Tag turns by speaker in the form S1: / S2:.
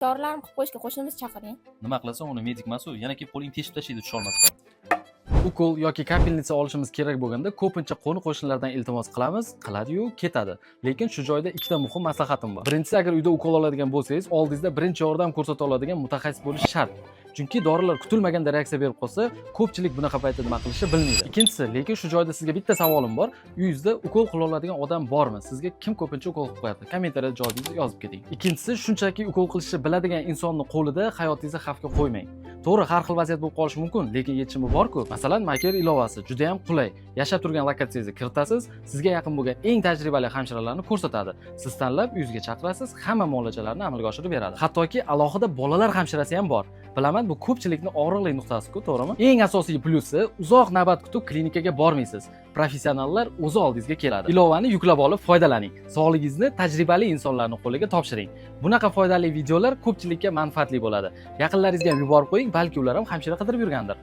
S1: Dorilarni qilib qo'yishga qo'shnimiz chaqiring.
S2: Nima qilasan, uni medik emas-u, yana kelib qo'ling teshib tashlaydi tusholmasdan.
S3: Ukol yoki kapelnitsa olishimiz kerak bo'lganda ko'pincha qo'ni-qo'shnilardan iltimos qilamiz, qiladi-yu ketadi. Lekin shu joyda ikkita muhim maslahatim bor. Birinchisi, agar uyda ukol oladigan bo'lsangiz, oldingizda birinchi yordam ko'rsata oladigan mutaxassis bo'lish shart. Chunki dorilar kutilmaganda reaksiya berib qolsa, ko'pchilik bunaqa paytda nima qilishni bilmaydi. Ikkinchisi, lekin shu joyda sizga bitta savolim bor. Uyingizda ukol qila oladigan odam bormi? Sizga kim ko'pincha ukol qilib qo'yapti? Kommentariyada javobingizni yozib keting. Ikkinchisi, shunchaki ukol qilishni biladigan insonni qo'lida hayotingizni xavfga qo'ymang. To'g'ri, har xil vaziyat bo'lib qolishi mumkin, lekin yechimi bor-ku. Masalan, Maker ilovasi juda ham qulay. Yashab turgan lokatsiyangizga kiritasiz, sizga yaqin bo'lgan eng tajribali hamshiralarni ko'rsatadi. Siz tanlab uyingizga chaqirasiz, hamma muolajalarni amalga oshirib beradi. Hattoki alohida bolalar hamshirasi ham bor. Bilaman, bu ko'pchilikning og'riqli nuqtasi-ku, to'g'rimi? Eng asosiy plyusi, uzoq navbat kutib klinikaga bormaysiz. Professionallar o'zi oldingizga keladi. Ilovani yuklab olib foydalaning. Sog'lig'ingizni tajribali insonlarning qo'liga topshiring. Bunaqa foydali videolar ko'pchilikka manfaatli bo'ladi. Yaqinlaringizga ham yuborib qo'ying, balki ular ham hamshira qidirib yurgandir.